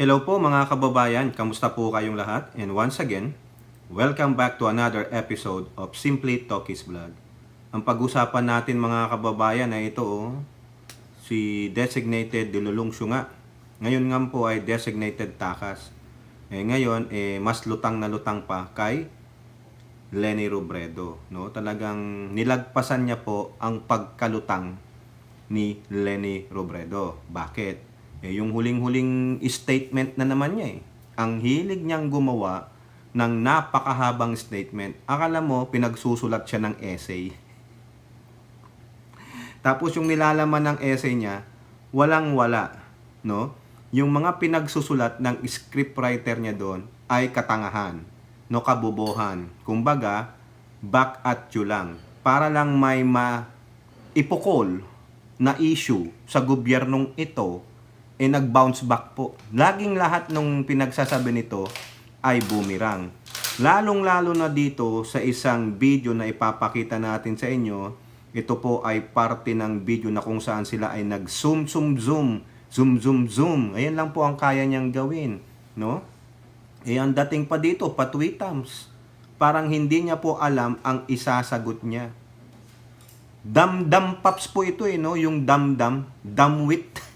Hello po mga kababayan, kamusta po kayong lahat? And once again, welcome back to another episode of Simply Talkies Vlog. Ang pag-usapan natin mga kababayan ay ito, si designated Dilulungsyo nga. Ngayon nga po ay designated Takas. Ngayon, mas lutang na lutang pa kay Leni Robredo. No? Talagang nilagpasan niya po ang pagkalutang ni Leni Robredo. Bakit? Yung huling-huling statement na naman niya Ang hilig niyang gumawa ng napakahabang statement. Akala mo, pinagsusulat siya ng essay. Tapos yung nilalaman ng essay niya, walang-wala. No? Yung mga pinagsusulat ng scriptwriter niya doon ay katangahan. No, kabubuhan. Kumbaga, back at you lang. Para lang may ipokol na issue sa gobyernong ito, nag-bounce back po. Laging lahat ng pinagsasabi nito ay boomerang. Lalong-lalo na dito sa isang video na ipapakita natin sa inyo, ito po ay parte ng video na kung saan sila ay nag-zoom. Ayan lang po ang kaya niyang gawin. No? Ang dating pa dito, patwitams. Parang hindi niya po alam ang isasagot niya. Dam-dam paps po ito no? Yung dam-dam, damwit.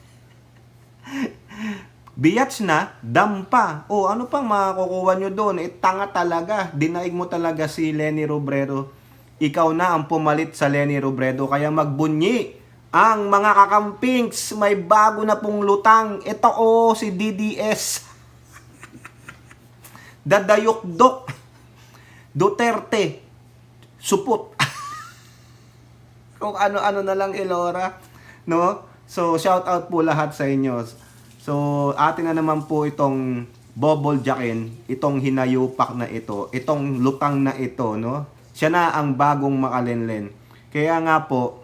Biyats na, dampa. Ano pang makukuha nyo doon? Tanga talaga. Dinaig mo talaga si Leni Robredo. Ikaw na ang pumalit sa Leni Robredo. Kaya magbunyi ang mga kakampings. May bago na pong lutang. Ito si DDS. Dadayok-dok. Duterte. Supot. Kung ano-ano na lang Elora. No? So, shout out po lahat sa inyo. So, atin na naman po itong bobble jackin, itong hinayupak na ito, itong lutang na ito, no? Siya na ang bagong makalenlen. Kaya nga po,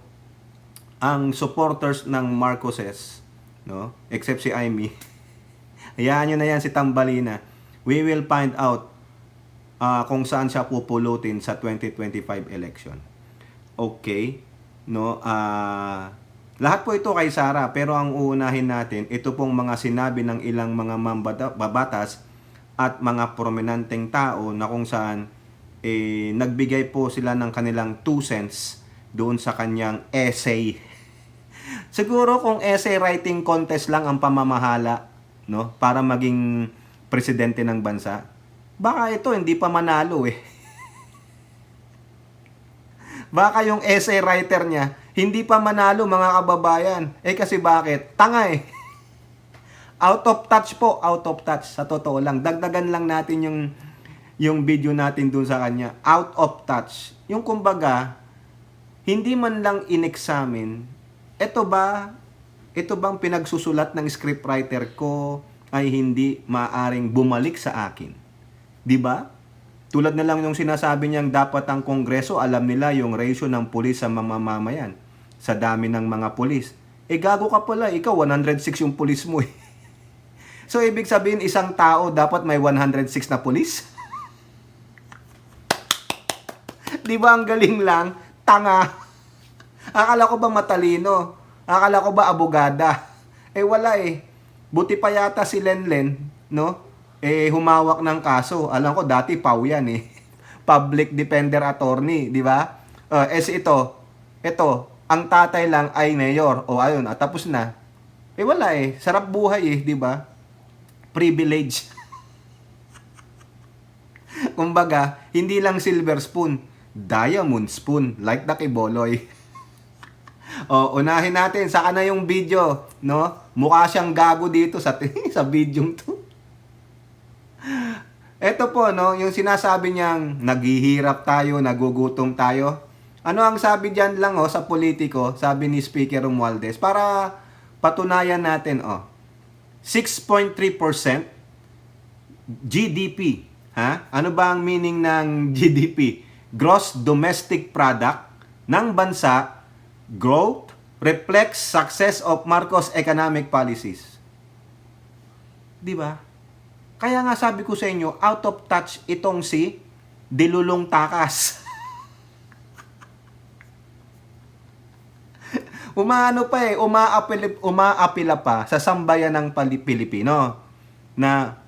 ang supporters ng Marcoses, no? Except si Amy, hayaan nyo na yan si Tambalina. We will find out kung saan siya pupulutin sa 2025 election. Okay? No? Lahat po ito kay Sara, pero ang uunahin natin, ito pong mga sinabi ng ilang mga mambabatas at mga prominenteng tao na kung saan nagbigay po sila ng kanilang 2 cents doon sa kanyang essay. Siguro kung essay writing contest lang ang pamamahala, no, para maging presidente ng bansa, baka ito hindi pa manalo Baka yung essay writer niya, hindi pa manalo mga kababayan. Kasi bakit? Tanga Out of touch po, out of touch. Sa totoo lang, dagdagan lang natin yung video natin dun sa kanya. Out of touch. Yung kumbaga, hindi man lang in-examine, ito bang pinagsusulat ng scriptwriter ko ay hindi maaring bumalik sa akin? 'Di ba? Tulad na lang yung sinasabi niyang dapat ang Kongreso alam nila yung ratio ng pulis sa mamamayan sa dami ng mga pulis. Gago ka pala, ikaw 106 yung pulis mo So ibig sabihin isang tao dapat may 106 na pulis? 'Di ba ang galing lang? Tanga. Akala ko ba matalino? Akala ko ba abogada? Wala Buti pa yata si Lenlen, no? Humawak ng kaso. Alam ko dati pau yan Public Defender Attorney, di ba? Ito, ang tatay lang ay mayor. Ayun, tapos na. Wala sarap buhay di ba? Privilege. Kumbaga, hindi lang silver spoon, diamond spoon, like the Kiboloy. Unahin natin, saka na yung video, no? Mukha siyang gago dito sa video to. Ito po, no, yung sinasabi niyang naghihirap tayo, nagugutom tayo. Ano ang sabi diyan lang sa politiko, sabi ni Speaker Romualdez, para patunayan natin 6.3% GDP. Ano ba ang meaning ng GDP? Gross Domestic Product ng bansa, growth reflects success of Marcos economic policies. 'Di ba? Kaya nga sabi ko sa inyo, out of touch itong si Dilulong Takas. Umaapila pa sa sambayan ng Pilipino. na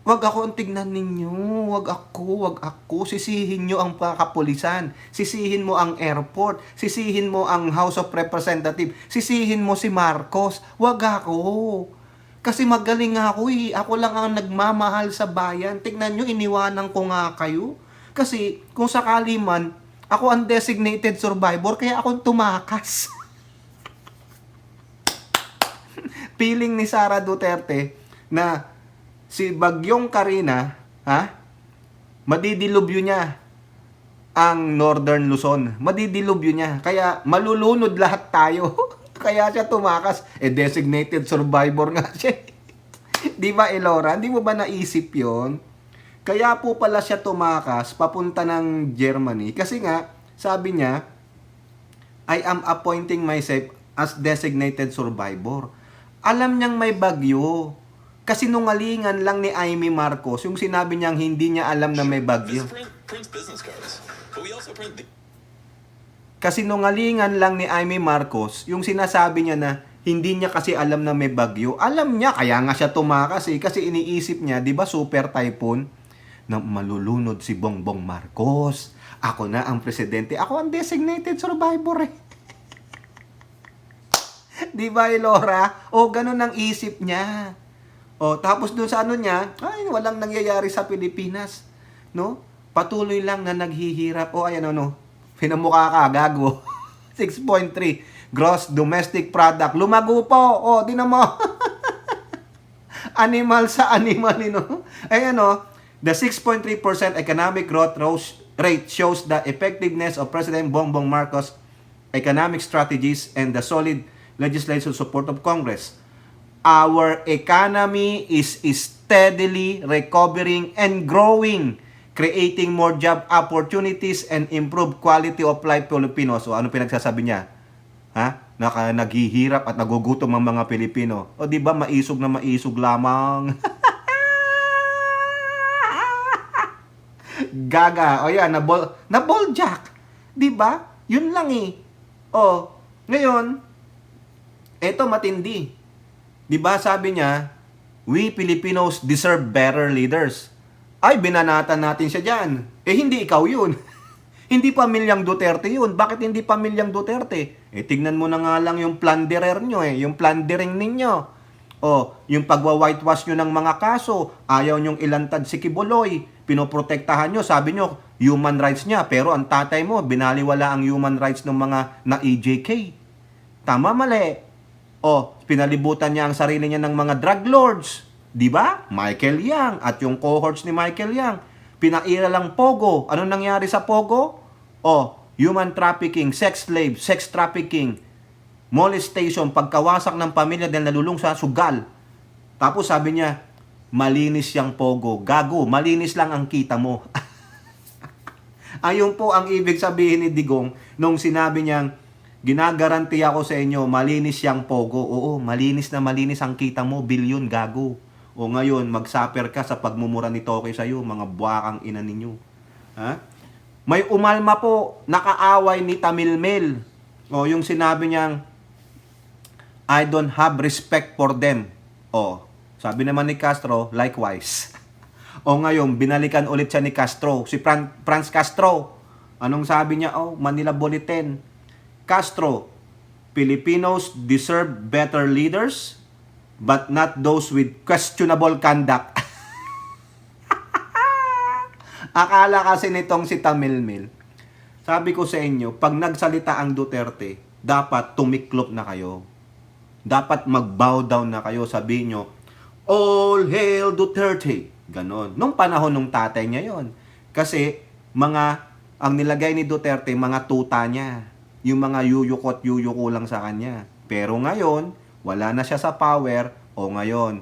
wag ako ang tignan ninyo, wag ako, sisihin nyo ang kapulisan, sisihin mo ang airport, sisihin mo ang House of Representatives, sisihin mo si Marcos, wag ako. Kasi magaling ako eh, ako lang ang nagmamahal sa bayan, tignan nyo, iniwanan ko nga kayo. Kasi kung sakali man, ako ang designated survivor, kaya ako tumakas. Feeling ni Sara Duterte na si Bagyong Karina, madidilubyo niya ang Northern Luzon. Madidilubyo niya. Kaya malulunod lahat tayo. Kaya siya tumakas. Designated survivor nga siya. Di ba, Elora? Hindi mo ba naisip yon? Kaya po pala siya tumakas papunta ng Germany. Kasi nga, sabi niya, I am appointing myself as designated survivor. Alam niyang may bagyo. Kasinungalingan lang ni Amy Marcos yung sinabi niyang hindi niya alam na may bagyo. Kasinungalingan lang ni Amy Marcos yung sinasabi niya na hindi niya kasi alam na may bagyo. Alam niya, kaya nga siya tumakas eh. Kasi iniisip niya, di ba super typhoon, na malulunod si Bongbong Marcos. Ako na ang presidente. Ako ang designated survivor eh. Di ba, Elora? O, ganun ang isip niya. O, tapos dun sa ano niya, ay, walang nangyayari sa Pilipinas. No? Patuloy lang na naghihirap. O, ayan, ano, pinamukha ka, gago. 6.3 gross domestic product. Lumago po. O, di na mo. Animal sa animal, no? Ayan, no? The 6.3% economic growth rate shows the effectiveness of President Bongbong Marcos' economic strategies and the solid legislative support of Congress. Our economy is steadily recovering and growing, creating more job opportunities and improved quality of life Filipinos. So ano pinagsasabi niya? Naghihirap at nagugutom ang mga Pilipino. O di ba maisog na maisog lamang? Gaga. O yan, na ball jack. Di ba? Yun lang eh. O, ngayon, eto matindi. 'Di ba sabi niya, we Filipinos deserve better leaders. Ay, binanatan natin siya diyan. Hindi ikaw 'yun. Hindi pamilyang Duterte 'yun. Bakit hindi pamilyang Duterte? Tignan mo na nga lang yung plunderer nyo yung plundering ninyo. Yung pagwa-whitewash nyo ng mga kaso, ayaw nyong ilantad si Kibuloy, pinoprotektahan nyo, sabi nyo, human rights niya, pero ang tatay mo, binaliwala ang human rights ng mga na EJK. Tama, mali. Pinalibutan niya ang sarili niya ng mga drug lords. Di ba? Michael Yang at yung cohorts ni Michael Yang. Pinaira lang Pogo. Anong nangyari sa Pogo? Human trafficking, sex slave, sex trafficking, molestation, pagkawasak ng pamilya dahil nalulung sa sugal. Tapos sabi niya, malinis yang Pogo. Gago, malinis lang ang kita mo. Ayun po ang ibig sabihin ni Digong nung sinabi niyang, ginagaranti ako sa inyo, malinis yang Pogo. Oo, malinis na malinis ang kita mo, bilyon, gago. O ngayon, mag-suffer ka sa pagmumura ni Toke sa'yo, mga buwakang ina ninyo. May umalma po, nakaaway ni Tamilmel. Yung sinabi niyang, I don't have respect for them. Sabi naman ni Castro, likewise. Ngayon, binalikan ulit siya ni Castro, si Franz Castro. Anong sabi niya? Manila Bulletin. Castro, Filipinos deserve better leaders, but not those with questionable conduct. Akala kasi nitong si Tamilmel, sabi ko sa inyo, pag nagsalita ang Duterte, dapat tumiklop na kayo. Dapat mag-bow down na kayo, sabihin nyo, all hail Duterte. Ganon. Nung panahon nung tatay niya yon. Kasi, ang nilagay ni Duterte, mga tuta niya. Yung mga yuyuko lang sa kanya. Pero ngayon, wala na siya sa power, ngayon,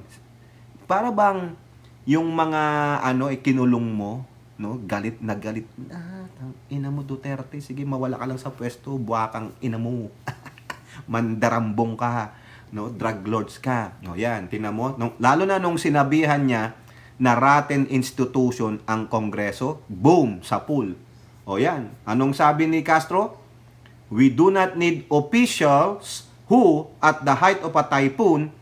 para bang yung mga kinulong mo, no? Galit na galit. Ina mo Duterte, sige mawala ka lang sa pwesto, buwakang ina mo. Mandarambong ka, no? Drug lords ka. Yan, tingnan mo. Lalo na nung sinabihan niya na rotten institution ang Kongreso, boom, sa pool. Yan. Anong sabi ni Castro? We do not need officials who, at the height of a typhoon,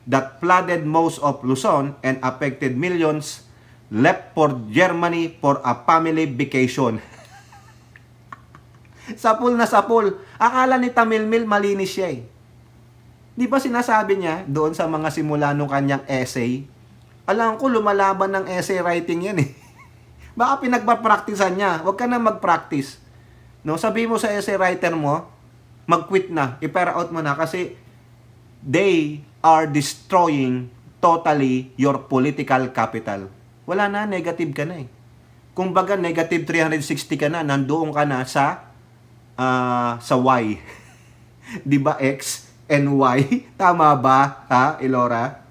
that flooded most of Luzon and affected millions left for Germany for a family vacation. Sapul na sapul. Akala ni Tamilmil malinis siya eh. Di ba sinasabi niya doon sa mga simula nung kanyang essay? Alam ko lumalaban ng essay writing yan eh. Baka pinagpa-practicean niya. Huwag ka na mag-practice. No, sabi mo sa essay writer mo, mag-quit na, i-para out mo na kasi they are destroying totally your political capital. Wala na, negative ka na eh. Kumbaga, negative 360 ka na, nandoon ka na sa Y. Di ba X and Y? Tama ba, ha, Elora?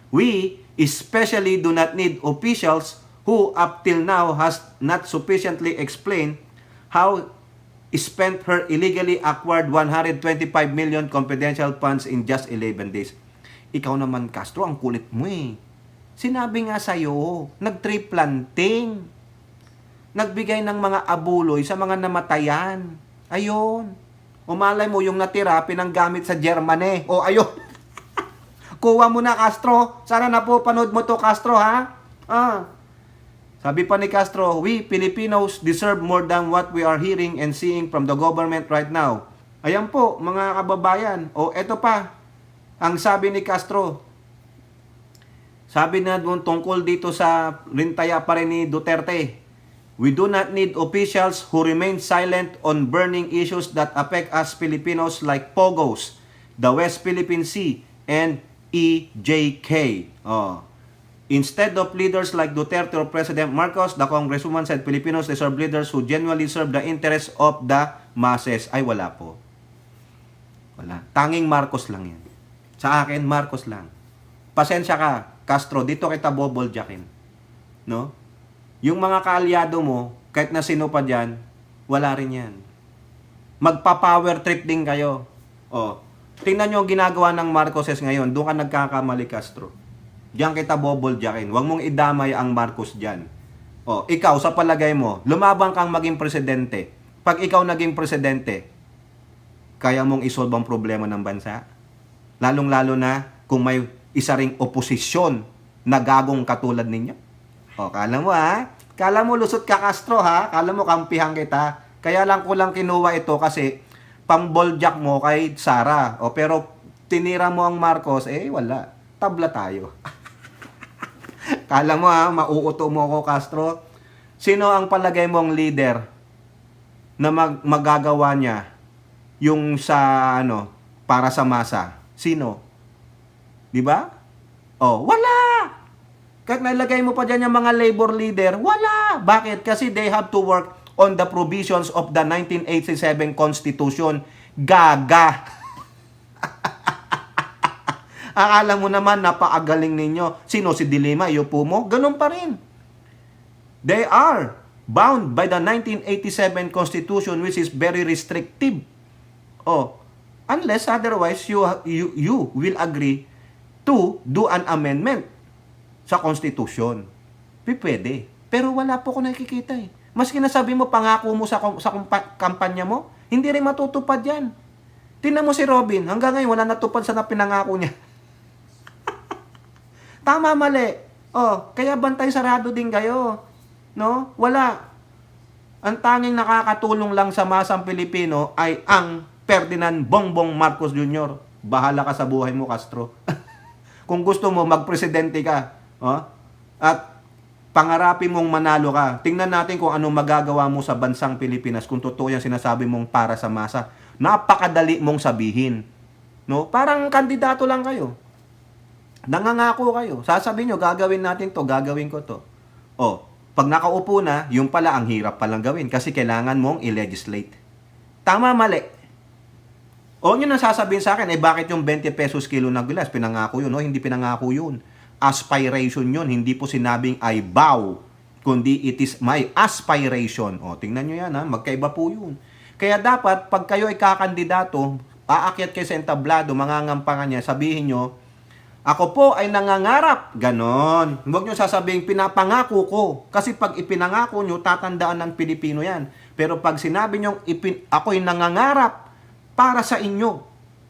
We especially do not need officials who up till now has not sufficiently explained how spent her illegally acquired 125 million confidential funds in just 11 days. Ikaw naman, Castro, ang kulit mo eh. Sinabi nga sa'yo, nag-tree planting. Nagbigay ng mga abuloy sa mga namatayan. Ayun. Umalay mo yung natira, pinanggamit sa Germany. O ayun. Kuha mo na, Castro. Sana napapanood mo to, Castro, ha? Sabi pa ni Castro, we Filipinos deserve more than what we are hearing and seeing from the government right now. Ayan po, mga kababayan. O eto pa, ang sabi ni Castro, sabi na doon tungkol dito sa rintaya pa rin ni Duterte, we do not need officials who remain silent on burning issues that affect us Filipinos like POGOs, the West Philippine Sea, and EJK. Instead of leaders like Duterte or President Marcos, the Congresswoman said Filipinos deserve leaders who genuinely serve the interests of the masses. Ay, wala po. Wala. Tanging Marcos lang yan. Sa akin, Marcos lang. Pasensya ka, Castro, dito kita boboljakin. No? Yung mga kaalyado mo, kahit na sino pa dyan, wala rin yan. Magpa-power trip din kayo. Tingnan nyo ang ginagawa ng Marcoses ngayon. Doon ka nagkakamali, Castro. Diyan kita boboljakin. Huwag mong idamay ang Marcos dyan. Ikaw, sa palagay mo, lumabang kang maging presidente. Pag ikaw naging presidente, kaya mong isolve ang problema ng bansa? Lalong-lalo na kung may isa ring oposisyon na gagong katulad ninyo. Kala mo ha? Kala mo lusot ka, Castro ha? Kala mo kampihan kita? Kaya lang ko lang kinuha ito kasi pang-boljak mo kay Sara. Pero tinira mo ang Marcos, wala. Tabla tayo. Kala mo ha, mauuto mo ako, Castro. Sino ang palagay mong leader na magagawa niya yung sa para sa masa? Sino? 'Di ba? Wala. Kahit nailagay mo pa diyan yung mga labor leader, wala. Bakit? Kasi they have to work on the provisions of the 1987 Constitution. Gaga. Akala mo naman napakagaling ninyo. Sino si Dilima? Iupo mo? Ganun pa rin. They are bound by the 1987 Constitution which is very restrictive. Unless otherwise you will agree to do an amendment sa Constitution. Pwede. Pero wala po ko nakikita eh. Maski nasabi mo, pangako mo sa kampanya mo, hindi rin matutupad yan. Tingnan mo si Robin, hanggang ngayon wala natupad sa pinangako niya. Tama, mali. Kaya bantay sarado din kayo. No? Wala. Ang tanging nakakatulong lang sa masang Pilipino ay ang Ferdinand Bongbong Marcos Jr. Bahala ka sa buhay mo, Castro. Kung gusto mo, magpresidente ka. At pangarapin mong manalo ka. Tingnan natin kung anong magagawa mo sa bansang Pilipinas kung totoo yung sinasabi mong para sa masa. Napakadali mong sabihin. No? Parang kandidato lang kayo. Nangangako kayo. Sasabihin nyo, gagawin natin to, gagawin ko to. Pag nakaupo na, yung pala ang hirap palang gawin kasi kailangan mong i-legislate. Tama, mali. Yun ang sasabihin sa akin, bakit yung 20 pesos kilo na bilas? Pinangako yun, hindi pinangako yun. Aspiration yun, hindi po sinabing I vow, kundi it is my aspiration. Tingnan nyo yan, magkaiba po yun. Kaya dapat, pag kayo ay kakandidato, aakyat kayo sa entablado, mangangampangan niya, sabihin nyo, ako po ay nangangarap. Ganon. Huwag nyo sasabihin, pinapangako ko. Kasi pag ipinangako nyo, tatandaan ng Pilipino yan. Pero pag sinabi nyo, ako ay nangangarap para sa inyo.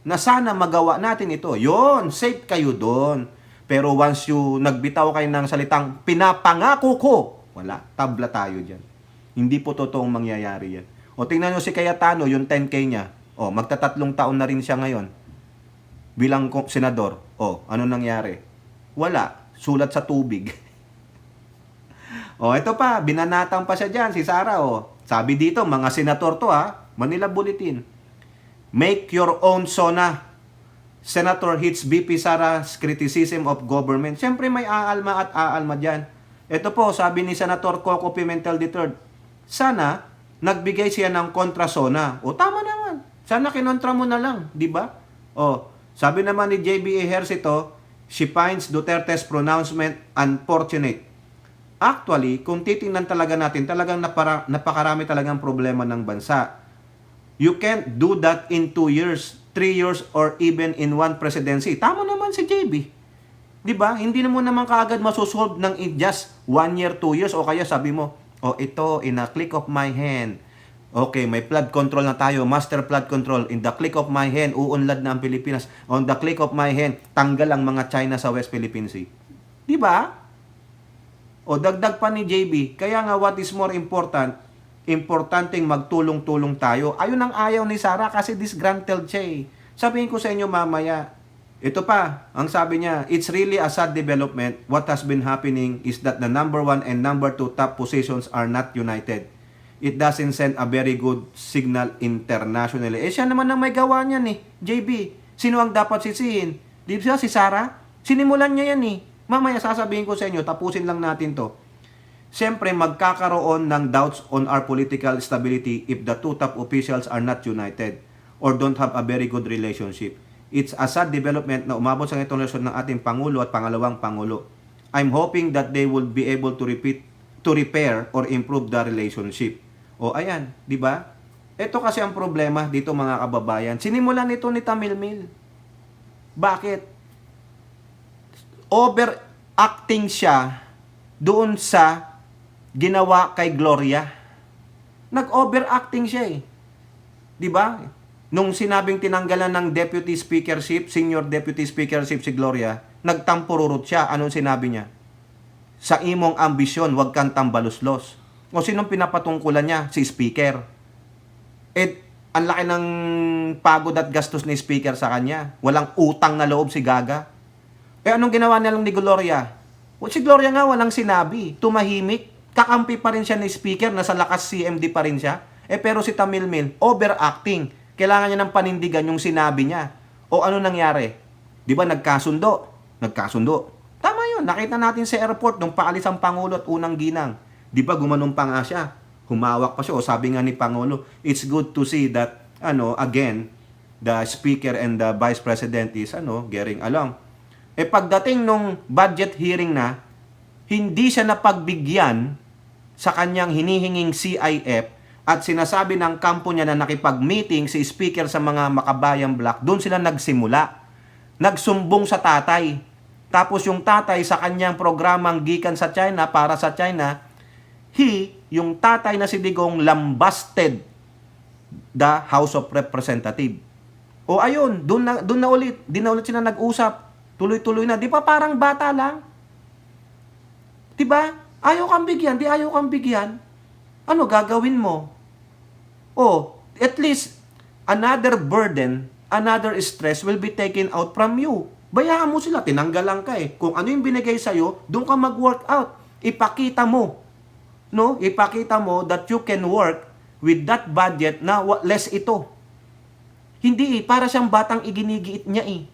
na sana magawa natin ito. Yon, safe kayo doon. Pero once you nagbitaw kayo ng salitang pinapangako ko, wala, tabla tayo dyan. Hindi po totoong mangyayari yan. O tingnan nyo si Cayetano, yung 10K niya. O, magtatatlong taon na rin siya ngayon bilang senador. O, ano nangyari? Wala, sulat sa tubig. O, ito pa, binanatang pa siya dyan, si Sara. O, sabi dito, mga senator to ha, Manila Bulletin. Make your own SONA. Senator hits BP Sara's criticism of government. Siyempre may aalma at aalma dyan. Ito po, sabi ni Senator Coco Pimentel III, sana nagbigay siya ng kontra SONA. O tama naman. Sana kinontra mo na lang, di ba? O, sabi naman ni JB Ejercito, she finds Duterte's pronouncement unfortunate. Actually, kung titingnan talaga natin, talagang napakarami talagang problema ng bansa. You can't do that in 2 years, 3 years, or even in one presidency. Tama naman si JB. Diba? Hindi mo naman kaagad masusolve ng in just 1 year, 2 years, o kaya sabi mo, oh ito, in a click of my hand. Okay, may flood control na tayo, master flood control. In the click of my hand, uunlad na ang Pilipinas. On the click of my hand, tanggal ang mga China sa West Philippine Sea. Diba? O dagdag pa ni JB, kaya nga what is more important, importanteng magtulong-tulong tayo. Ayun ang ayaw ni Sara kasi disgruntled siya eh. Sabihin ko sa inyo mamaya, ito pa, ang sabi niya, it's really a sad development. What has been happening is that the number 1 and number 2 top positions are not united. It doesn't send a very good signal internationally. Eh siya naman ang may gawa niyan eh, JB. Sino ang dapat sisihin? Di ba si Sara? Sinimulan niya yan eh. Mamaya sasabihin ko sa inyo, tapusin lang natin to. Siyempre, magkakaroon ng doubts on our political stability if the two top officials are not united or don't have a very good relationship. It's a sad development na umabot sa itong relasyon ng ating Pangulo at pangalawang Pangulo. I'm hoping that they will be able to repair or improve the relationship. O ayan, di ba? Ito kasi ang problema dito mga kababayan. Sinimulan nito ni Tamilmil. Bakit? Overacting siya doon sa ginawa kay Gloria. Nag-overacting siya eh. 'Di ba? Nung sinabing tinanggalan ng deputy speakership, senior deputy speakership si Gloria, nagtampururot siya. Anong sinabi niya? Sa imong ambisyon, wag kang tambaluslos. O sinong pinapatungkulan niya? Si speaker. Eh, ang laki ng pagod at gastos ni speaker sa kanya. Walang utang na loob si Gaga. Eh, anong ginawa nilang ni Gloria? O, si Gloria nga walang sinabi. Tumahimik. Kakampi pa rin siya ni speaker, nasa lakas CMD pa rin siya. Eh pero si Tamilmil, overacting. Kailangan niya ng panindigan yung sinabi niya. O ano nangyari? Di ba nagkasundo? Nagkasundo. Tama yun. Nakita natin sa airport nung paalis ang Pangulo at unang ginang. Di ba gumanong pa nga siya? Humawak pa siya. O sabi nga ni Pangulo, it's good to see that, again, the speaker and the vice president is, getting along. Eh pagdating nung budget hearing na, hindi siya napagbigyan sa kanyang hinihinging CIF at sinasabi ng kampo niya na nakipag-meeting si speaker sa mga Makabayan Block, doon sila nagsimula. Nagsumbong sa tatay. Tapos yung tatay sa kanyang programang gikan sa China, para sa China, yung tatay na si Digong lambasted the House of Representatives. O ayun, doon na ulit, di na ulit sila nag-usap. Tuloy-tuloy na. Di ba parang bata lang? Di ba? Ayaw kang bigyan, di ayaw kang bigyan. Ano gagawin mo? Oh, at least another burden, another stress will be taken out from you. Bayaan mo sila, tinanggalan ka eh. Kung ano yung binigay sa'yo, doon ka mag-work out. Ipakita mo. No? Ipakita mo that you can work with that budget na less ito. Hindi eh, para siyang batang iginigiit niya eh.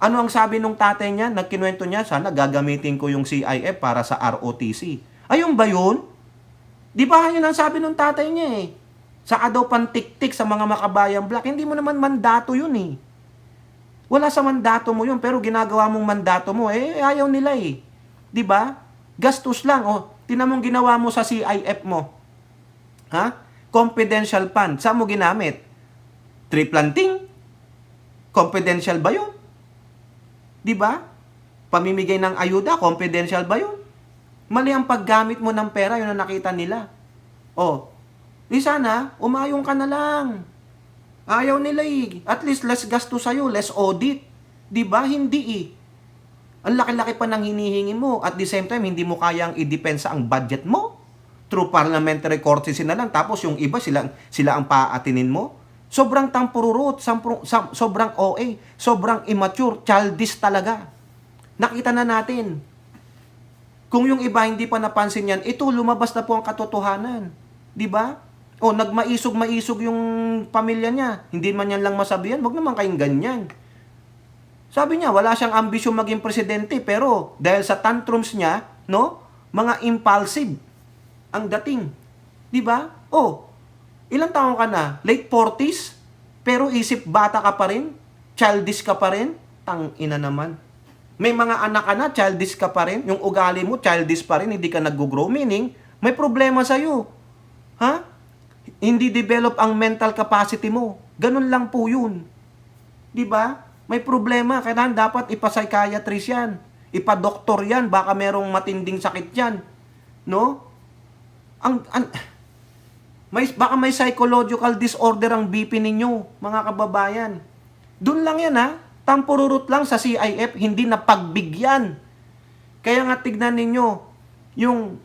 Ano ang sabi nung tatay niya? Nagkinuwento niya, sana gagamitin ko yung CIF para sa ROTC. Ayun ba yun? Di ba yun ang sabi nung tatay niya eh? Saka daw pantiktik sa mga Makabayan Block. Hindi mo naman mandato yun eh. Wala sa mandato mo yun, pero ginagawa mong mandato mo, eh ayaw nila eh. Di ba? Gastos lang. O, tinamong ginawa mo sa CIF mo. Ha? Confidential fund. Saan mo ginamit? Tree planting? Confidential ba yun? Di ba? Pamimigay ng ayuda, confidential ba yun? Mali ang paggamit mo ng pera, yun ang nakita nila. O, di sana, umayong ka na lang. Ayaw nila eh. At least less gasto sa'yo, less audit. Di ba? Hindi eh. Ang laki-laki pa ng hinihingi mo. At the same time, hindi mo kayang i-depensa ang budget mo. Through parliamentary courtesy na lang. Tapos yung iba, sila ang paatinin mo. Sobrang tampururot, sobrang OA, sobrang immature, childish talaga. Nakita na natin. Kung yung iba hindi pa napansin yan, ito lumabas na po ang katotohanan. Di ba? O nagmaisog-maisog yung pamilya niya. Hindi man yan lang masabihan, wag naman kayong ganyan. Sabi niya, wala siyang ambisyon maging presidente, pero dahil sa tantrums niya, no, mga impulsive ang dating. Di ba? Oh, ilang taon ka na? Late 40s? Pero isip bata ka pa rin? Childish ka pa rin? Tang-ina naman. May mga anak ka na, childish ka pa rin? Yung ugali mo, childish pa rin, hindi ka nag-grow. Meaning, may problema sa'yo. Ha? Hindi develop ang mental capacity mo. Ganun lang po yun. Di ba? May problema. Kailangan dapat ipa-psychiatrist yan. Ipa-doktor yan. Baka merong matinding sakit yan. No? Baka may psychological disorder ang BP ninyo, mga kababayan. Doon lang yan ha. Tampururot lang sa CIF, hindi na pagbigyan. Kaya nga tignan ninyo, yung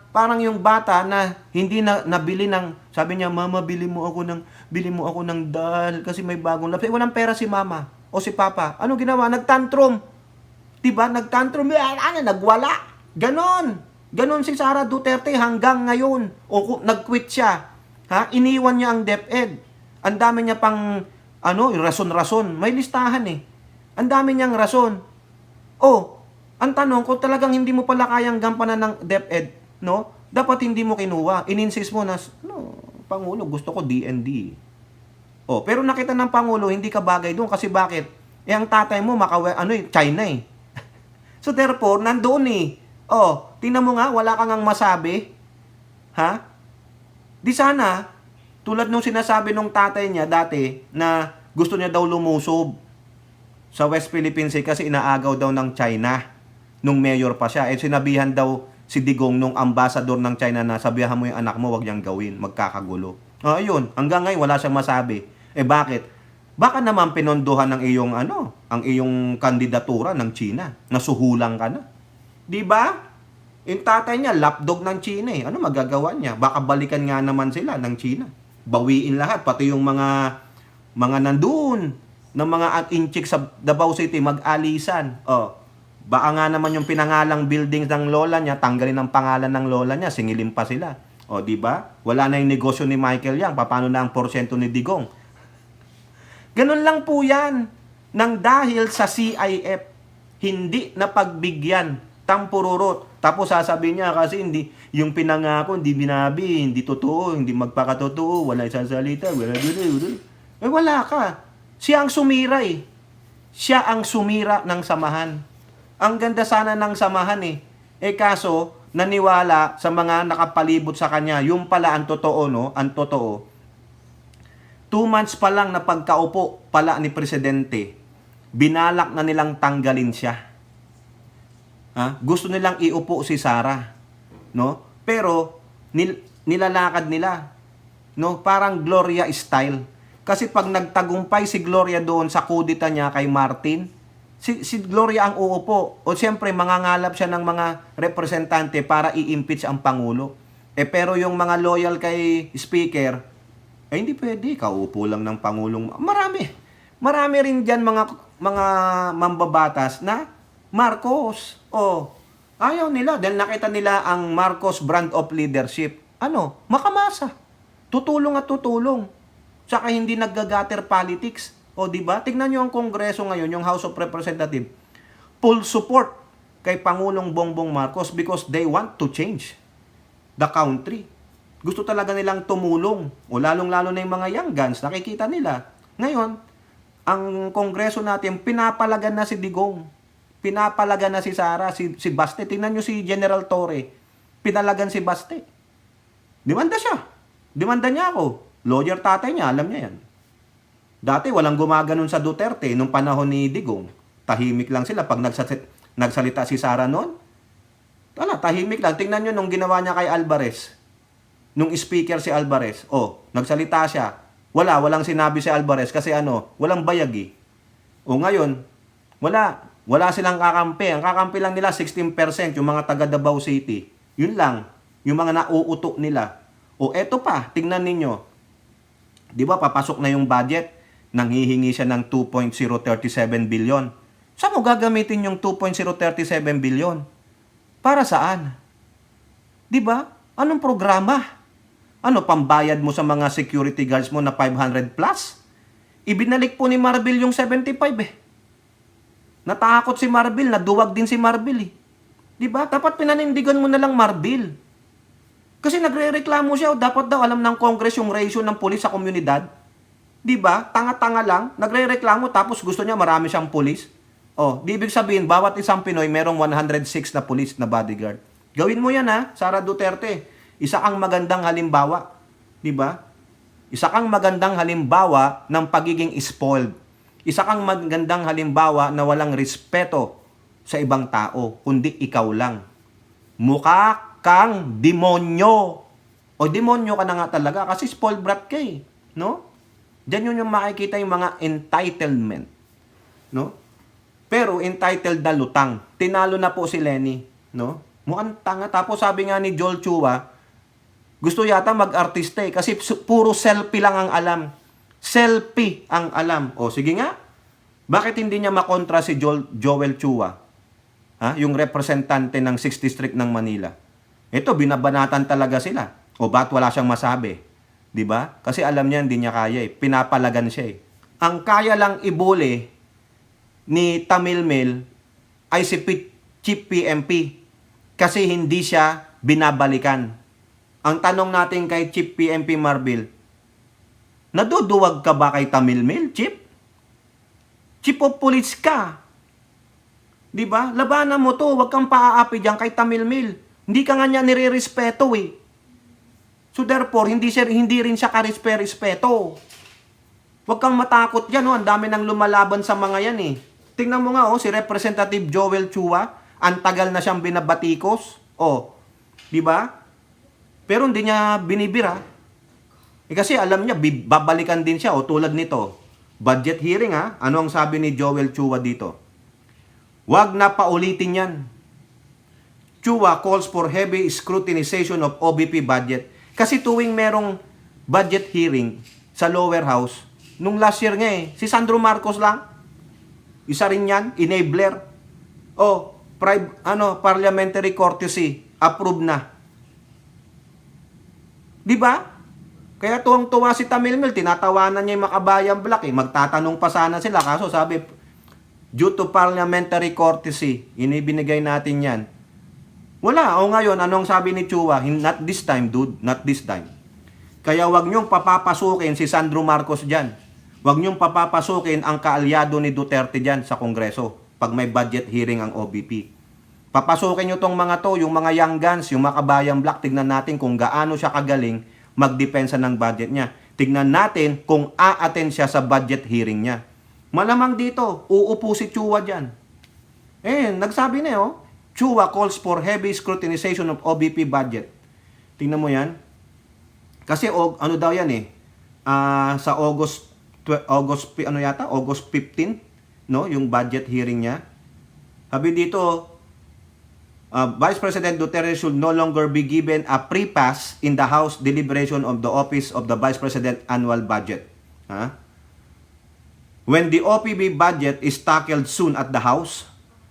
parang yung bata na hindi na nabili ng, sabi niya, mama, bili mo ako ng dal kasi may bagong laptop. Walang pera si mama o si papa. Ano ginawa? Nagtantrum. Diba? Nagtantrum. Nagwala. Ganon si Sara Duterte hanggang ngayon. O nag-quit siya. Ha? Iniwan niya ang DepEd. Ang dami niya pang rason-rason. May listahan eh. Ang dami niyang rason. Ang tanong, kung talagang hindi mo pala kayang gampanan ng DepEd, no? Dapat hindi mo kinuha. Ininsist mo na, Pangulo, gusto ko DND. Pero nakita ng Pangulo, hindi ka bagay doon. Kasi bakit? Ang tatay mo, China eh. So therefore, nandoon eh. Tingnan mo nga, wala kang masabi. Ha? Di sana, tulad nung sinasabi nung tatay niya dati na gusto niya daw lumusob sa West Philippine Sea kasi inaagaw daw ng China nung mayor pa siya. Sinabihan daw si Digong nung ambassador ng China na sabihan mo yung anak mo, wag niyang gawin, magkakagulo. Ayun, hanggang ngayon wala siyang masabi. Bakit? Baka naman pinondohan ng ang iyong kandidatura ng China. Nasuhulang ka na. 'Di ba? Yung tatay niya, lapdog ng China eh. Ano magagawa niya? Baka balikan nga naman sila ng China. Bawiin lahat, pati yung mga nandun, ng mga inchik sa Davao City, mag-alisan. Baka nga naman yung pinangalang buildings ng lola niya, tanggalin ang pangalan ng lola niya, singilin pa sila. Di ba? Wala na yung negosyo ni Michael Yang, paano na ang porsyento ni Digong? Ganun lang po yan. Nang dahil sa CIF, hindi na pagbigyan, tampururot. Tapos sasabihin niya kasi hindi, yung pinangako, hindi binabi, hindi totoo, hindi magpakatotoo, wala isasalita, wala ka. Siya ang sumira eh. Siya ang sumira ng samahan. Ang ganda sana ng samahan eh. Kaso, naniwala sa mga nakapalibot sa kanya, yung pala ang totoo, no? Ang totoo. 2 months pa lang na pagkaupo pala ni Presidente, binalak na nilang tanggalin siya. Gusto nilang iupo si Sara, no? Pero nilalakad nila, no? Parang Gloria style. Kasi pag nagtagumpay si Gloria doon sa kudita niya kay Martin, si Gloria ang uupo. O siyempre mangangalap siya ng mga representante para i-impeach ang Pangulo. Pero yung mga loyal kay Speaker, hindi pwede, kaupo lang ng Pangulong. Marami rin diyan mga mambabatas na Marcos. Ayaw nila dahil nakita nila ang Marcos brand of leadership. Makamasa. Tutulong at tutulong. Saka hindi naggagater politics. Di ba? Tingnan niyo ang Kongreso ngayon, yung House of Representatives. Full support kay Pangulong Bongbong Marcos because they want to change the country. Gusto talaga nilang tumulong. Lalong-lalo na yung mga young guns, nakikita nila. Ngayon, ang Kongreso natin, pinapalagan na si Digong. Pinapalagan na si Sara, si Baste. Tingnan nyo si General Torre. Pinalagan si Baste. Demanda siya. Demanda niya ako. Lawyer tatay niya, alam niya yan. Dati walang gumaganon sa Duterte nung panahon ni Digong. Tahimik lang sila pag nagsalita si Sara noon. Tahimik lang. Tingnan nyo nung ginawa niya kay Alvarez. nung speaker si Alvarez, nagsalita siya. Walang sinabi si Alvarez kasi walang bayag eh. O ngayon, wala silang kakampi. Ang kakampi lang nila 16% yung mga taga Davao City. Yun lang, yung mga nauuto nila. O eto pa, tingnan ninyo. 'Di ba papasok na yung budget, nanghihingi siya ng 2.037 billion. Saan mo gagamitin yung 2.037 billion? Para saan? 'Di ba? Anong programa? Ano pambayad mo sa mga security guards mo na 500 plus? Ibinalik po ni Marbil yung 75 eh. Natakot si Marbil, naduwag din si Marbil eh. 'Di ba? Dapat pinanindigan mo na lang Marbil. Kasi nagrereklamo siya, dapat daw alam ng Congress yung ratio ng pulis sa komunidad. 'Di ba? Tanga-tanga lang, nagrereklamo tapos gusto niya marami siyang pulis. Di ibig sabihin bawat isang Pinoy merong 106 na pulis na bodyguard. Gawin mo 'yan ha, Sara Duterte. Isa kang magandang halimbawa, 'di ba? Isa kang magandang halimbawa ng pagiging spoiled. Isa kang magandang halimbawa na walang respeto sa ibang tao, kundi ikaw lang. Mukha kang demonyo. O demonyo ka na nga talaga kasi spoiled brat ka eh, no? Diyan yun yung makikita yung mga entitlement, no? Pero entitled na lutang. Tinalo na po si Lenny, no? Mukhang tanga. Tapos sabi nga ni Joel Chua, gusto yata mag-artista eh, kasi puro selfie lang ang alam. Selfie ang alam. Sige nga. Bakit hindi niya makontra si Joel Chua? Yung representante ng 6th District ng Manila. Ito, binabanatan talaga sila. Ba't wala siyang masabi? 'Di ba? Kasi alam niya hindi niya kaya eh. Pinapalagan siya eh. Ang kaya lang ibuli ni Tamil Mel ay si Chief PMP kasi hindi siya binabalikan. Ang tanong natin kay Chief PMP Marbil, naduduwag ka ba kay Tamil Mel, Chief? Chief of Police ka. 'Di ba? Labanan mo 'to, wag kang paaapi diyan kay Tamil Mel. Hindi ka nga niya nirerespeto eh. So therefore, hindi rin siya karespeto. Wag kang matakot diyan, ang dami nang lumalaban sa mga yan eh. Tingnan mo nga si Representative Joel Chua, ang tagal na siyang binabatikos. 'Di ba? Pero hindi niya binibira. Kasi alam niya, babalikan din siya. Tulad nito, budget hearing Ano ang sabi ni Joel Chua dito? Wag na paulitin yan. Chua calls for heavy scrutinization of OBP budget. Kasi tuwing merong budget hearing sa lower house, nung last year nga si Sandro Marcos lang. Isa rin yan, enabler. Parliamentary courtesy, approved na. 'Di ba? Kaya tuwang-tuwa si Tamil Mel, tinatawanan niya yung Makabayan Black eh. Magtatanong pa sana sila, kaso sabi, due to parliamentary courtesy, inibinigay natin yan. Wala. Ngayon, anong sabi ni Chua? Not this time, dude. Not this time. Kaya wag niyong papapasukin si Sandro Marcos dyan. Wag niyong papapasukin ang kaalyado ni Duterte dyan sa Kongreso pag may budget hearing ang OBP. Papasukin nyo tong mga to, yung mga young guns, yung Makabayan Black, tignan natin kung gaano siya kagaling magdepensa ng budget niya. Tignan natin kung a-attend siya sa budget hearing niya. Malamang dito, uupo si Chua dyan. Nagsabi na Chua calls for heavy scrutinization of OBP budget. Tingnan mo yan. Kasi ano daw yan sa August 15, no, yung budget hearing niya. Sabi dito, Vice President Duterte should no longer be given a pre-pass in the House deliberation of the Office of the Vice President Annual Budget. When the OPB budget is tackled soon at the House,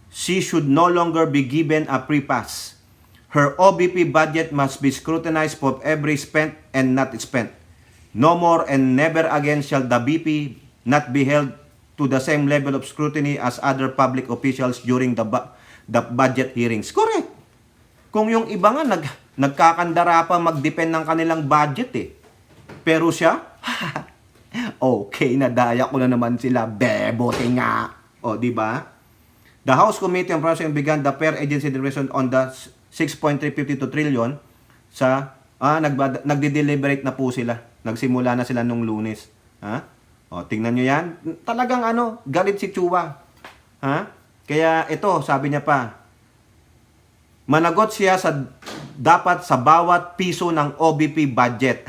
she should no longer be given a pre-pass. Her OBP budget must be scrutinized for every spent and not spent. No more and never again shall the BP not be held to the same level of scrutiny as other public officials during the budget hearings. Correct. Kung yung iba nga nagkakandara pa mag-depend ng kanilang budget Pero siya, okay, nadaya ko na naman sila. Bebote nga. Di ba? The House Committee on President began the per agency deliberation on the 6.352 trillion nagde-deliberate na po sila. Nagsimula na sila nung Lunes. Tingnan nyo yan. Talagang galit si Chua. Kaya ito, sabi niya pa, managot siya sa dapat sa bawat piso ng OBP budget.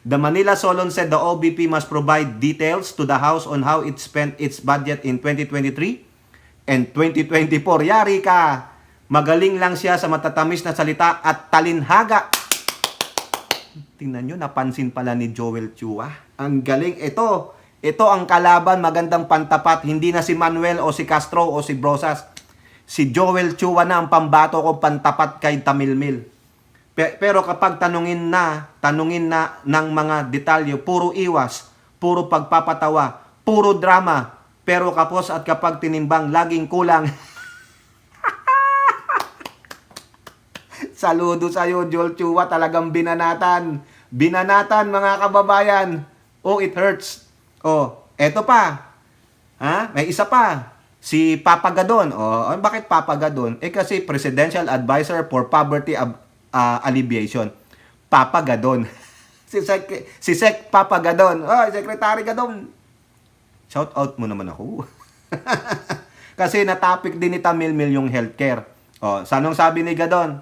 The Manila Solon said the OBP must provide details to the House on how it spent its budget in 2023 and 2024. Yari ka! Magaling lang siya sa matatamis na salita at talinhaga. Tingnan nyo, napansin pala ni Joel Chua. Ang galing. Ito ang kalaban, magandang pantapat. Hindi na si Manuel o si Castro o si Brosas. Si Joel Chua na ang pambato ko pantapat kay Tamilmil. Pero kapag tanungin na ng mga detalye, puro iwas, puro pagpapatawa, puro drama. Pero kapos at kapag tinimbang, laging kulang. Saludo sa'yo, Joel Chua. Talagang binanatan. Binanatan, mga kababayan. Oh, it hurts. Oh, eto pa. May isa pa. Si Papa Gadon. Oh, bakit Papa Gadon? Kasi Presidential Advisor for Poverty Alleviation. Papa Gadon. si Sec Papa Gadon. Oh, Secretary Gadon. Shout out mo naman ako. Kasi na-topic din ni Tamilmil yung healthcare. Oh, sanong sabi ni Gadon?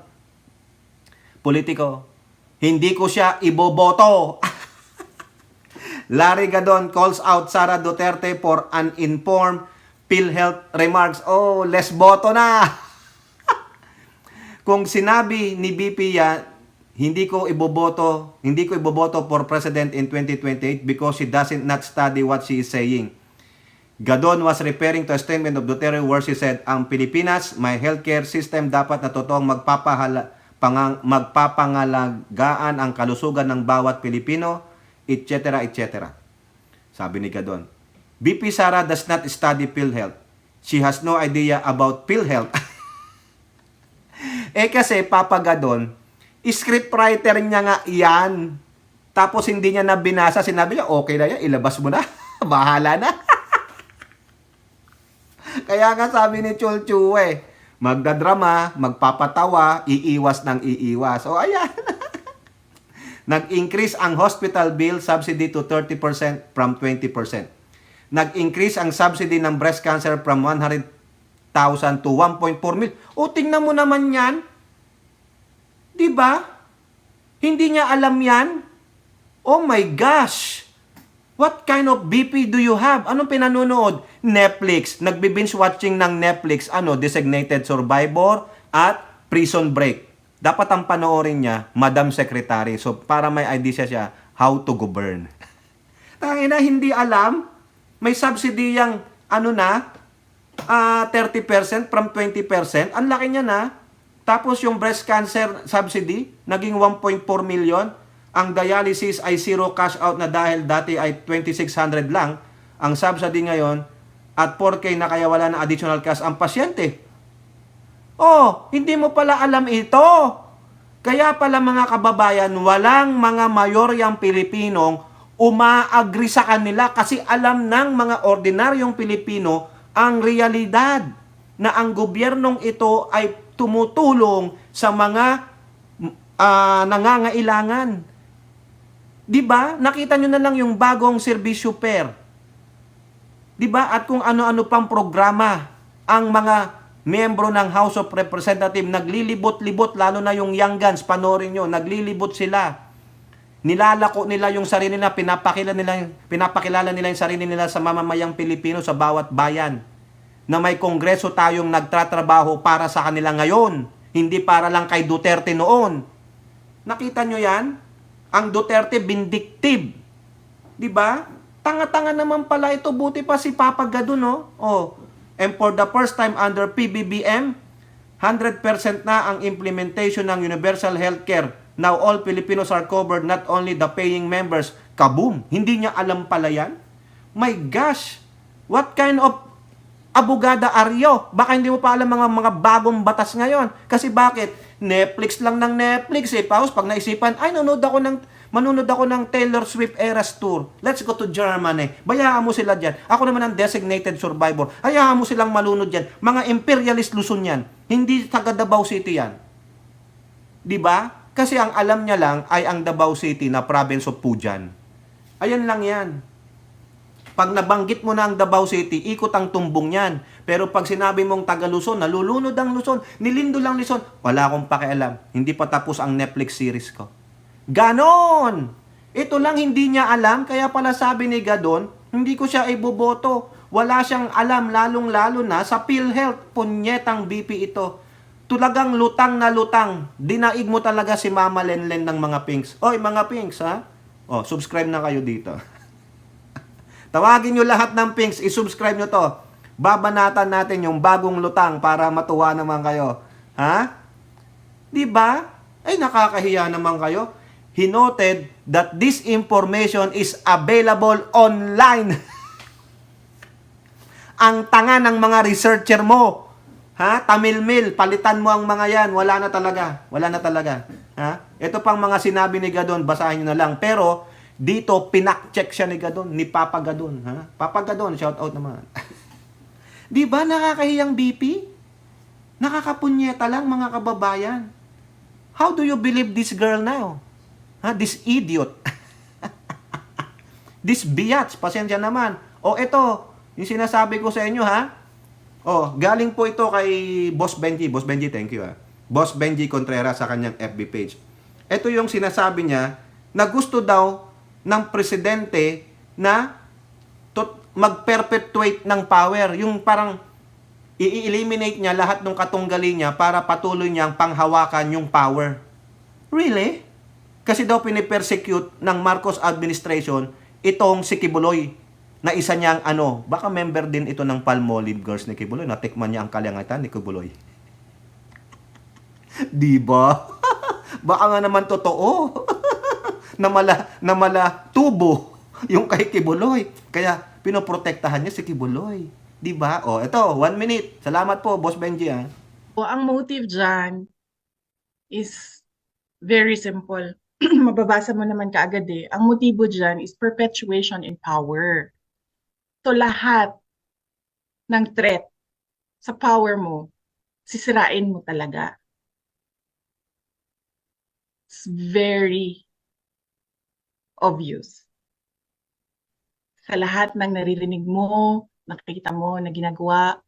Politiko, hindi ko siya iboboto. Larry Gadon calls out Sara Duterte for uninformed PhilHealth remarks. Oh, less boto na. Kung sinabi ni BP yan, hindi ko iboboto for president in 2028 because she doesn't not study what she is saying. Gadon was referring to a statement of Duterte where she said, ang Pilipinas, may healthcare system dapat na totoong magpapangalagaan ang kalusugan ng bawat Pilipino, etc. etc. Sabi ni Gadon, BP Sara does not study PhilHealth. She has no idea about PhilHealth. Kasi Papa Gadon, scriptwriter niya nga yan. Tapos hindi niya na binasa, sinabi niya, okay na yan, ilabas mo na. Bahala na. Kaya nga sabi ni Chol Chue, magdadrama, magpapatawa, iiwas ng iiwas. O ayan. Nag-increase ang hospital bill subsidy to 30% from 20%. Nag-increase ang subsidy ng breast cancer from 100,000 to 1.4 million. O tingnan mo naman yan. Diba? Hindi niya alam yan. Oh my gosh. What kind of BP do you have? Anong pinanonood? Netflix. Nagbi-binge watching ng Netflix. Designated Survivor at Prison Break. Dapat ang panoorin niya, Madam Secretary. So, para may idea siya how to govern. Tangina, hindi alam. May subsidy yung, 30% from 20%. Ang laki niya na. Tapos yung breast cancer subsidy, naging 1.4 million. Ang dialysis ay zero cash out na dahil dati ay 2,600 lang. Ang subsidy ngayon, at 4K na kaya wala na additional cash ang pasyente. Oh, hindi mo pala alam ito. Kaya pala mga kababayan, walang mga mayoryang Pilipinong umaagri sa kanila kasi alam ng mga ordinaryong Pilipino ang realidad na ang gobyernong ito ay tumutulong sa mga nangangailangan. Diba? Nakita nyo na lang yung bagong serbisyo per. Diba? At kung ano-ano pang programa ang mga miyembro ng House of Representatives naglilibot-libot, lalo na yung young guns, panoorin nyo, naglilibot sila. Nilalako nila yung sarili nila, pinapakilala nila yung sarili nila sa mamamayang Pilipino sa bawat bayan. Na may kongreso tayong nagtatrabaho para sa kanila ngayon, hindi para lang kay Duterte noon. Nakita nyo yan? Ang Duterte vindictive. Diba? Tanga-tanga naman pala ito, buti pa si Papa Gadon, no? Oh. And for the first time under PBBM, 100% na ang implementation ng universal healthcare. Now all Filipinos are covered, not only the paying members. Kaboom! Hindi niya alam pala yan? My gosh! What kind of abogada are you? Baka hindi mo pa alam mga bagong batas ngayon. Kasi bakit? Netflix lang ng Netflix eh. Tapos pag naisipan, ay manunod ako ng Taylor Swift Eras Tour. Let's go to Germany. Bayaan mo sila dyan. Ako naman ang designated survivor. Hayaan mo silang malunod dyan. Mga imperialist Luzon yan. Hindi taga Davao City yan. Diba? Kasi ang alam niya lang ay ang Davao City na province of Pujan. Ayan lang yan. Pag nabanggit mo na ang Davao City, ikot ang tumbong yan. Pero pag sinabi mong taga Luzon, nalulunod ang Luzon, nilindo lang Luzon, wala akong pakialam. Hindi pa tapos ang Netflix series ko. Ganon! Ito lang hindi niya alam, kaya pala sabi ni Gadon, hindi ko siya iboboto. Wala siyang alam, lalong-lalo na sa PhilHealth. Punyetang BP ito. Tulagang lutang na lutang. Dinaig mo talaga si Mama Lenlen ng mga pinks. Oy, mga pinks, ha? Oh, subscribe na kayo dito. Tawagin nyo lahat ng pinks, isubscribe nyo to. Babanatan natin yung bagong lutang para matuwa naman kayo. Ha? Diba? Ay, nakakahiya naman kayo. He noted that this information is available online. Ang tanga ng mga researcher mo. Ha? Tamilmil, palitan mo ang mga yan. Wala na talaga. Wala na talaga. Ha? Ito pang mga sinabi ni Gadon, basahin nyo na lang. Pero, dito, pinak-check siya ni Gadon, ni Papa Gadon. Ha? Papa Gadon, shout out naman. Di ba nakakahiyang BP? Nakakapunyeta lang mga kababayan. How do you believe this girl now? Ha? This idiot. This biatch, pasensya naman. O ito, yung sinasabi ko sa inyo ha. O, galing po ito kay Boss Benji. Boss Benji, thank you ha. Boss Benji Contreras sa kanyang FB page. Ito yung sinasabi niya na gusto daw ng presidente na mag-perpetuate ng power. Yung parang i-eliminate niya lahat ng katunggali niya para patuloy niyang panghawakan yung power. Really? Kasi daw pinipersecute ng Marcos administration itong si Kibuloy na isa niyang baka member din ito ng Palmolive Girls ni Kibuloy. Natikman niya ang kalangitan ni Kibuloy. Diba? Baka nga naman totoo. na mala tubo yung kay Kibuloy. Kaya pinoprotektahan niya si Kibuloy. Diba? O, ito, 1 minute. Salamat po, Boss Benji. Ha? O, ang motive dyan is very simple. Mababasa mo naman kaagad eh. Ang motibo dyan is perpetuation in power. So, lahat ng threat sa power mo, sisirain mo talaga. It's very obvious. Sa lahat ng naririnig mo, nakikita mo na ginagawa,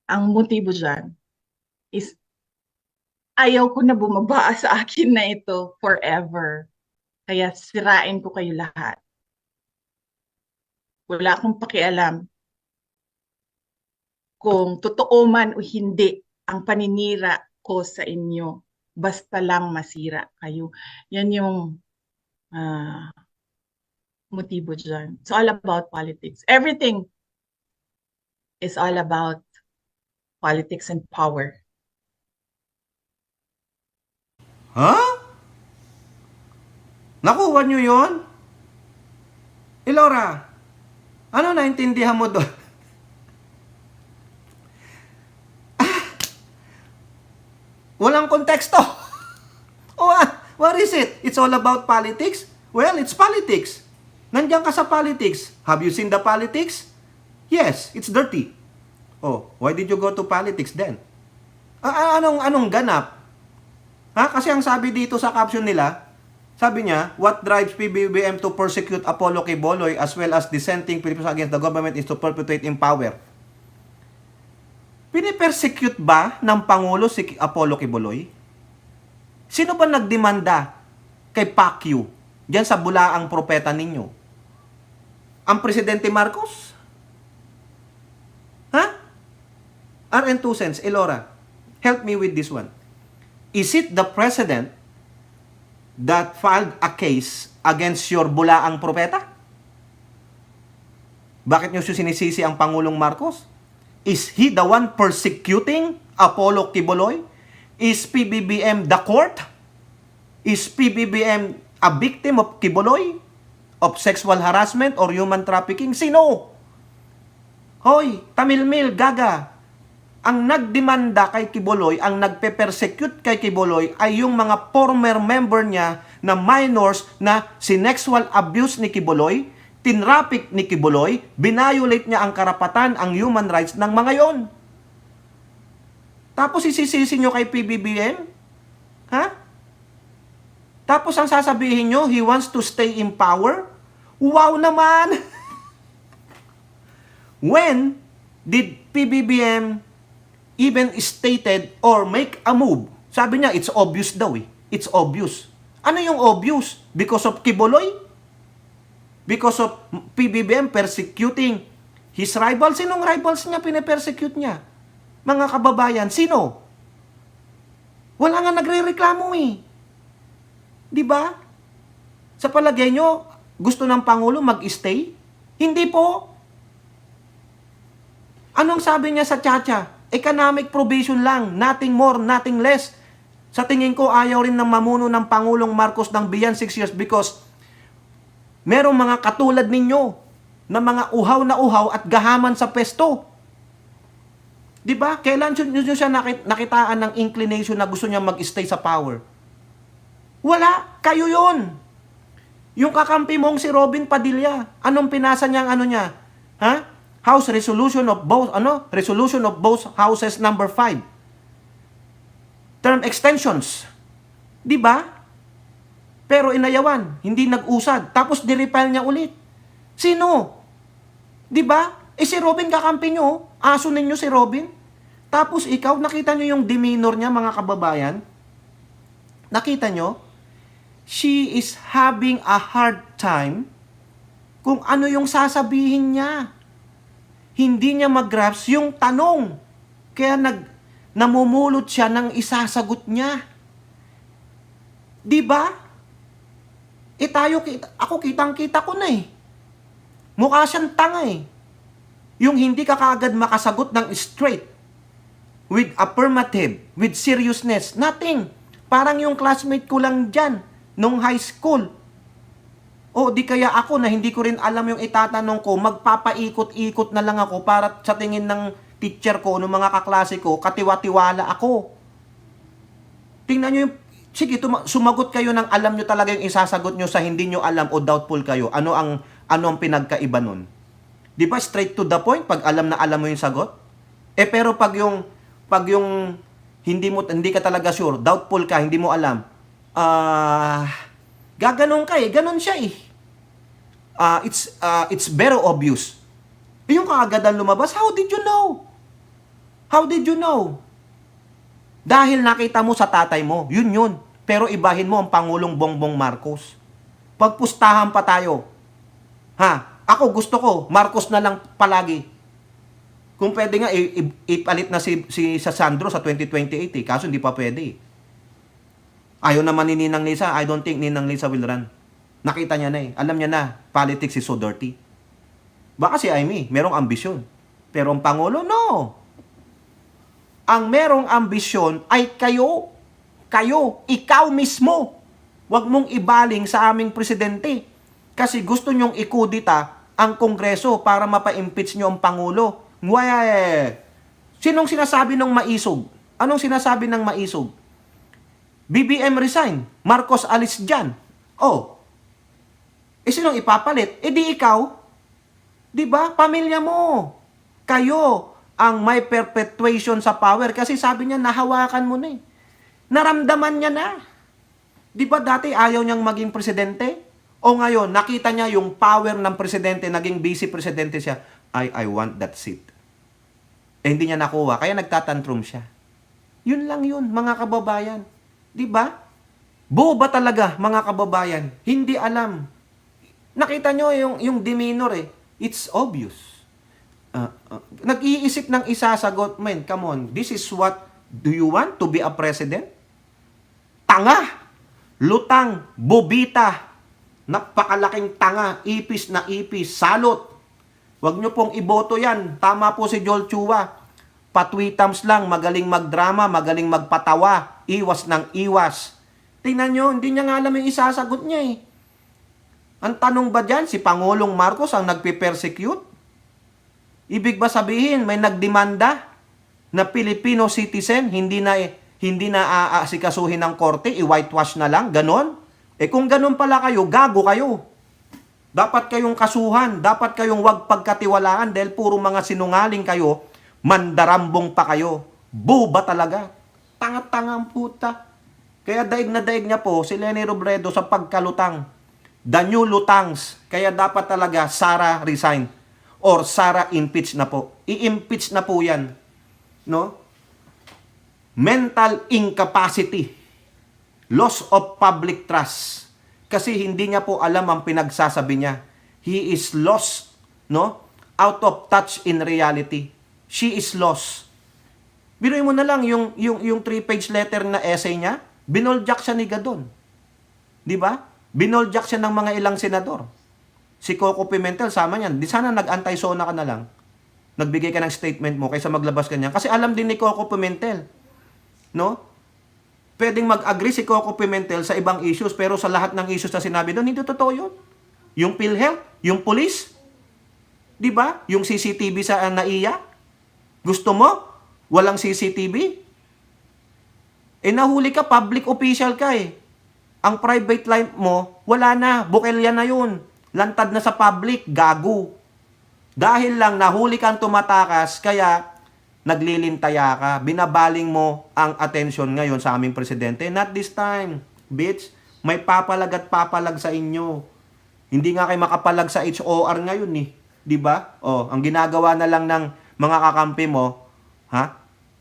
ang motibo dyan is ayaw ko na bumaba sa akin na ito forever. Kaya sirain ko kayo lahat. Wala akong pakialam kung totoo man o hindi ang paninira ko sa inyo. Basta lang masira kayo. Yan yung motibo dyan. It's all about politics. Everything is all about politics and power. Ha? Nakuha nyo yun? Laura, ano naintindihan mo doon? Walang konteksto. What is it? It's all about politics? Well, it's politics. Nandiyan ka sa politics. Have you seen the politics? Yes, it's dirty. Oh, why did you go to politics then? Anong ganap? Ha? Kasi ang sabi dito sa caption nila, sabi niya, what drives PBBM to persecute Apollo Quiboloy as well as dissenting Filipinos against the government is to perpetuate in power. Pinipersecute ba ng Pangulo si Apollo Quiboloy? Sino ba nagdemanda kay Pacquiao diyan sa bulaang propeta ninyo? Ang Presidente Marcos? Ha? RN 2 cents, Elora, help me with this one. Is it the President that filed a case against your bulaang propeta? Bakit nyo sinisisi ang Pangulong Marcos? Is he the one persecuting Apollo Quiboloy? Is PBBM the court? Is PBBM a victim of Quiboloy? Of sexual harassment or human trafficking? Sino? Hoy, tamilmil, gaga. Ang nagdemanda kay Quiboloy, ang nagpe-persecute kay Quiboloy ay yung mga former member niya na minors na sinexual abuse ni Quiboloy, tinraffic ni Quiboloy, binayolate niya ang karapatan, ang human rights ng mga yon. Tapos isisisi nyo kay PBBM? Ha? Tapos ang sasabihin nyo, he wants to stay in power? Wow naman! When did PBBM even stated or make a move? Sabi niya, it's obvious daw eh. It's obvious. Ano yung obvious? Because of Kibuloy? Because of PBBM persecuting his rivals? Sinong rivals niya pinapersecute niya? Mga kababayan, sino? Wala nga nagre-reklamo eh. Di ba? Sa palagay nyo, gusto ng Pangulo mag-stay? Hindi po. Anong sabi niya sa Chacha? Economic provision lang, nothing more, nothing less. Sa tingin ko, ayaw rin ng mamuno ng Pangulong Marcos ng beyond 6 years because merong mga katulad ninyo na mga uhaw na uhaw at gahaman sa pesto. Di ba? Kailan nyo siya nakitaan ng inclination na gusto niya mag-stay sa power? Wala. Kayo yon. Yung kakampi mong si Robin Padilla, anong pinasa niyang ano niya? Ha? House Resolution of both, Resolution of both houses number 5. Term extensions. Di ba? Pero inayawan, hindi nag-usad. Tapos di-repile niya ulit. Sino? Di ba? Si Robin kakampi nyo. Aso ninyo si Robin. Tapos ikaw, nakita nyo yung demeanor niya, mga kababayan? Nakita nyo? She is having a hard time kung ano yung sasabihin niya. Hindi niya mag-grasp yung tanong. Kaya namumulot siya ng isasagot niya. Di ba? Ako kitang-kita ko na eh. Mukha siyang tanga eh. Yung hindi ka kaagad makasagot ng straight, with affirmative, with seriousness, nothing. Parang yung classmate ko lang dyan, nung high school. O di kaya ako na hindi ko rin alam yung itatanong ko, magpapaikot-ikot na lang ako para sa tingin ng teacher ko, ng mga kaklase ko, katiwa-tiwala ako. Tingnan nyo yung, sige, sumagot kayo ng alam nyo talaga yung isasagot nyo sa hindi nyo alam o doubtful kayo. Ano ang pinagkaiba nun? Di ba straight to the point pag alam na alam mo yung sagot? Pero pag yung hindi ka talaga sure, doubtful ka, hindi mo alam, gaganon ka eh, ganon siya eh. It's very obvious. Yung kaagadan lumabas, how did you know? How did you know? Dahil nakita mo sa tatay mo, yun. Pero ibahin mo ang Pangulong Bongbong Marcos. Pagpustahan pa tayo. Ha? Ako gusto ko, Marcos na lang palagi. Kung pwede nga, ipalit na si Sandro sa 2028 eh. Kaso hindi pa pwede eh. Ayaw naman ni Ninang Lisa. I don't think Ninang Lisa will run. Nakita niya na eh. Alam niya na, politics is so dirty. Baka si Amy, merong ambisyon. Pero ang Pangulo, no. Ang merong ambisyon ay kayo. Kayo, ikaw mismo. Huwag mong ibaling sa aming presidente. Kasi gusto nyong ikudita ang Kongreso para mapa-impeach nyo ang Pangulo. Sinong sinasabi ng maisog? Anong sinasabi ng maisog? BBM resign. Marcos alis dyan. Sinong ipapalit? Di ikaw. Di ba? Pamilya mo. Kayo ang may perpetuation sa power. Kasi sabi niya, nahawakan mo na eh. Naramdaman niya na. Di ba dati ayaw niyang maging presidente? O ngayon, nakita niya yung power ng presidente, naging vice presidente siya. I want that seat. Hindi niya nakuha, kaya nagtatantrum siya. Yun lang yun, mga kababayan. Di ba? Boba talaga, mga kababayan. Hindi alam. Nakita nyo yung demeanor eh. It's obvious. Nag-iisip ng isasagot, man, come on, this is what, do you want to be a president? Tanga! Lutang! Bobita! Napakalaking tanga! Ipis na ipis! Salot! Huwag nyo pong iboto yan. Tama po si Joel Chua. Patwitams lang, magaling magdrama, magaling magpatawa, iwas ng iwas. Tingnan nyo, hindi niya nga alam yung isasagot niya eh. Ang tanong ba dyan, si Pangulong Marcos ang nagpipersecute? Ibig ba sabihin, may nagdemanda na Filipino citizen, hindi na aasikasuhin ng korte, i-whitewash na lang, ganon? Kung ganon pala kayo, gago kayo. Dapat kayong kasuhan, dapat kayong wag pagkatiwalaan dahil puro mga sinungaling kayo, mandarambong pa kayo. Buba talaga. Tanga-tanga ang puta. Kaya daig na daig niya po si Leni Robredo sa pagkalutang. The new lutangs. Kaya dapat talaga Sara resign or Sara impeach na po. I-impeach na po yan. No? Mental incapacity. Loss of public trust. Kasi hindi niya po alam ang pinagsasabi niya. He is lost, no? Out of touch in reality. She is lost. Biruin mo na lang yung 3-page letter na essay niya, binoljak siya ni Gadon. Di ba? Binoljak siya ng mga ilang senador. Si Coco Pimentel, sama niyan. Di sana nag-anti-SONA ka na lang. Nagbigay ka ng statement mo kaysa maglabas ka niyan. Kasi alam din ni Coco Pimentel, no? Pwedeng mag-agree si Coco Pimentel sa ibang issues, pero sa lahat ng issues na sinabi doon, hindi totoo yun. Yung PhilHealth, yung police, di ba? Yung CCTV sa NAIA, gusto mo? Walang CCTV? Eh nahuli ka, public official ka eh. Ang private life mo, wala na, bukelya na yun. Lantad na sa public, gago. Dahil lang nahuli kang tumatakas, kaya naglilintaya ka, binabaling mo ang attention ngayon sa aming presidente. Not this time, bitch. May papalag at papalag sa inyo. Hindi nga kayo makapalag sa HOR ngayon eh. 'Di ba? Oh, ang ginagawa na lang ng mga kakampi mo,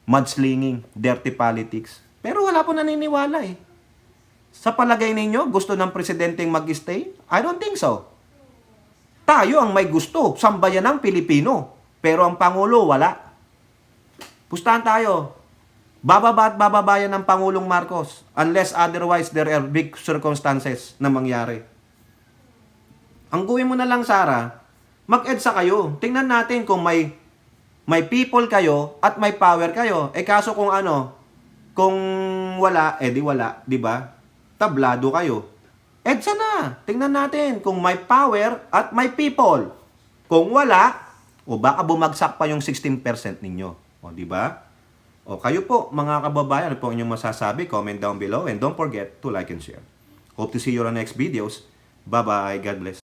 mudslinging, dirty politics. Pero wala po naniniwala eh. Sa palagay ninyo, gusto ng presidenteng mag-stay? I don't think so. Tayo ang may gusto, sambayan ng Pilipino. Pero ang Pangulo, wala. Pustahan tayo. Bababa at bababayan ng Pangulong Marcos unless otherwise there are big circumstances na mangyari. Ang gawin mo na lang, Sara, mag-EDSA kayo. Tingnan natin kung may people kayo at may power kayo. Eh kaso kung kung wala, di wala, di ba? Tablado kayo. EDSA na. Tingnan natin kung may power at may people. Kung wala, o baka bumagsak pa yung 16% ninyo. O, di ba? O, kayo po, mga kababayan, ano po inyong masasabi? Comment down below and don't forget to like and share. Hope to see you on the next videos. Bye-bye. God bless.